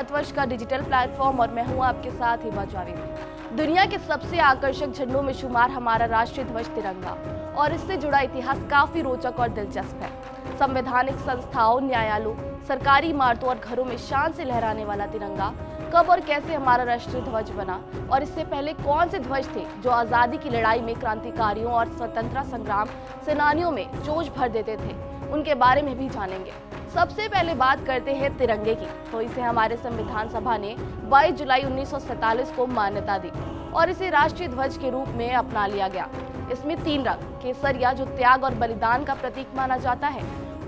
भारतवर्ष का digital platform और मैं हूँ आपके साथ हिमा जावेद। दुनिया के सबसे आकर्षक झंडों में शुमार हमारा राष्ट्रीय ध्वज तिरंगा और इससे जुड़ा इतिहास काफी रोचक और दिलचस्प है। संवैधानिक संस्थाओं, न्यायालयों, सरकारी इमारतों और घरों में शान से लहराने वाला तिरंगा कब और कैसे हमारा राष्ट्रीय ध्वज बना और इससे पहले कौन से ध्वज थे जो आजादी की लड़ाई में क्रांतिकारियों और स्वतंत्रता संग्राम सेनानियों में जोश भर देते थे, उनके बारे में भी जानेंगे। सबसे पहले बात करते हैं तिरंगे की, तो इसे हमारे संविधान सभा ने 22 जुलाई 1947 को मान्यता दी और इसे राष्ट्रीय ध्वज के रूप में अपना लिया गया। इसमें 3 रंग, केसरिया जो त्याग और बलिदान का प्रतीक माना जाता है,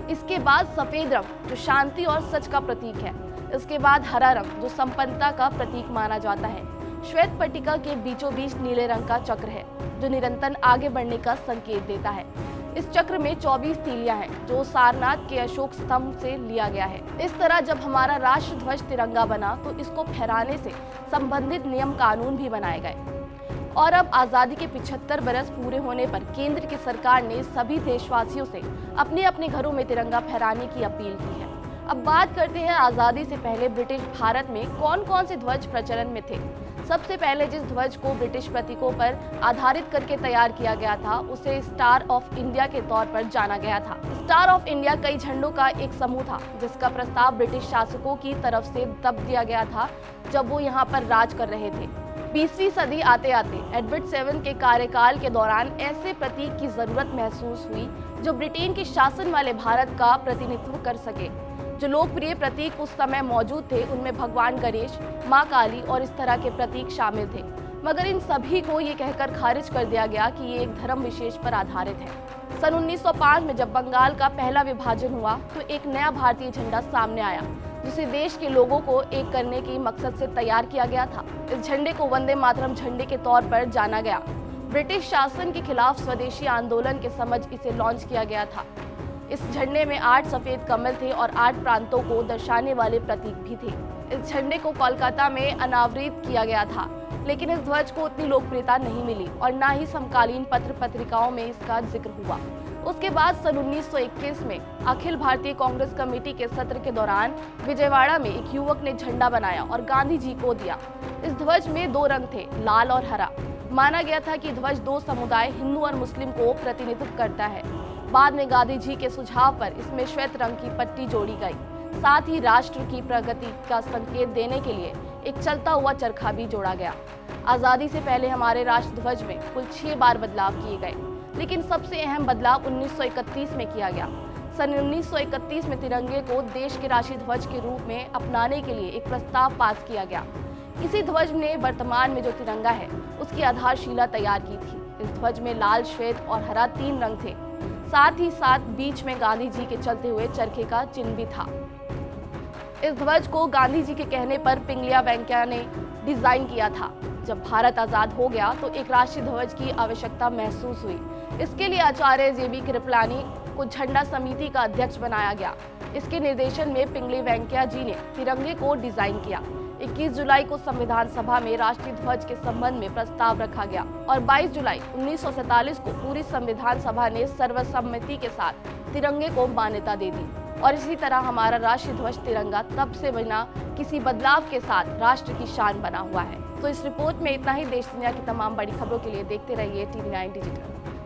इसके बाद सफेद रंग जो शांति और सच का प्रतीक है, इसके बाद हरा रंग जो संपन्नता का प्रतीक माना जाता है, श्वेत पट्टिका के बीचों बीच नीले रंग का चक्र है जो निरंतर आगे बढ़ने का संकेत देता है। इस चक्र में 24 तीलियां हैं जो सारनाथ के अशोक स्तंभ से लिया गया है। इस तरह जब हमारा राष्ट्र ध्वज तिरंगा बना तो इसको फहराने से संबंधित नियम कानून भी बनाए गए और अब आजादी के 75 बरस पूरे होने पर केंद्र की सरकार ने सभी देशवासियों से अपने अपने घरों में तिरंगा फहराने की अपील की है। अब बात करते हैं आजादी से पहले ब्रिटिश भारत में कौन कौन से ध्वज प्रचलन में थे। सबसे पहले जिस ध्वज को ब्रिटिश प्रतीकों पर आधारित करके तैयार किया गया था उसे स्टार ऑफ इंडिया के तौर पर जाना गया था। स्टार ऑफ इंडिया कई झंडों का एक समूह था जिसका प्रस्ताव ब्रिटिश शासकों की तरफ से तब दिया गया था जब वो यहाँ पर राज कर रहे थे। 20वीं सदी आते आते एडवर्ड 7 के कार्यकाल के दौरान ऐसे प्रतीक की जरूरत महसूस हुई जो ब्रिटेन के शासन वाले भारत का प्रतिनिधित्व कर सके। जो लोकप्रिय प्रतीक उस समय मौजूद थे उनमें भगवान गणेश, मां काली और इस तरह के प्रतीक शामिल थे, मगर इन सभी को ये कहकर खारिज कर दिया गया कि ये एक धर्म विशेष पर आधारित है। सन 1905 में जब बंगाल का पहला विभाजन हुआ तो एक नया भारतीय झंडा सामने आया जिसे देश के लोगों को एक करने की मकसद से तैयार किया गया था। इस झंडे को वंदे मातरम झंडे के तौर पर जाना गया। ब्रिटिश शासन के खिलाफ स्वदेशी आंदोलन के समझ इसे लॉन्च किया गया था। इस झंडे में 8 सफेद कमल थे और 8 प्रांतों को दर्शाने वाले प्रतीक भी थे। इस झंडे को कोलकाता में अनावृत किया गया था, लेकिन इस ध्वज को उतनी लोकप्रियता नहीं मिली और न ही समकालीन पत्र पत्रिकाओं में इसका जिक्र हुआ। उसके बाद सन 1921 में अखिल भारतीय कांग्रेस कमेटी के सत्र के दौरान विजयवाड़ा में एक युवक ने झंडा बनाया और गांधी जी को दिया। इस ध्वज में 2 रंग थे, लाल और हरा। माना गया था कि ध्वज 2 समुदाय हिंदू और मुस्लिम को प्रतिनिधित्व करता है। बाद में गांधी जी के सुझाव पर इसमें श्वेत रंग की पट्टी जोड़ी गई। साथ ही राष्ट्र की प्रगति का संकेत देने के लिए एक चलता हुआ चरखा भी जोड़ा गया। आजादी से पहले हमारे राष्ट्र ध्वज में कुल 6 बार बदलाव किए गए, लेकिन सबसे अहम बदलाव 1931 में किया गया। सन 1931 में तिरंगे को देश के राष्ट्रीय ध्वज के रूप में अपनाने के लिए एक प्रस्ताव पास किया गया। इसी ध्वज ने वर्तमान में जो तिरंगा है उसकी आधारशिला तैयार की थी। इस ध्वज में लाल, श्वेत और हरा 3 रंग थे। साथ ही साथ बीच में गांधी जी के चलते हुए चरखे का चिन्ह भी था। इस ध्वज को गांधी जी के कहने पर पिंगलिया वेंकैया ने डिजाइन किया था। जब भारत आजाद हो गया तो एक राष्ट्रीय ध्वज की आवश्यकता महसूस हुई। इसके लिए आचार्य JB कृपलानी को झंडा समिति का अध्यक्ष बनाया गया। इसके निर्देशन में पिंगली वेंकैया जी ने तिरंगे को डिजाइन किया। 21 जुलाई को संविधान सभा में राष्ट्रीय ध्वज के संबंध में प्रस्ताव रखा गया और 22 जुलाई 1947 को पूरी संविधान सभा ने सर्वसम्मति के साथ तिरंगे को मान्यता दे दी और इसी तरह हमारा राष्ट्रीय ध्वज तिरंगा तब से बिना किसी बदलाव के साथ राष्ट्र की शान बना हुआ है। तो इस रिपोर्ट में इतना ही। देश दुनिया की तमाम बड़ी खबरों के लिए देखते रहिए TV9 डिजिटल।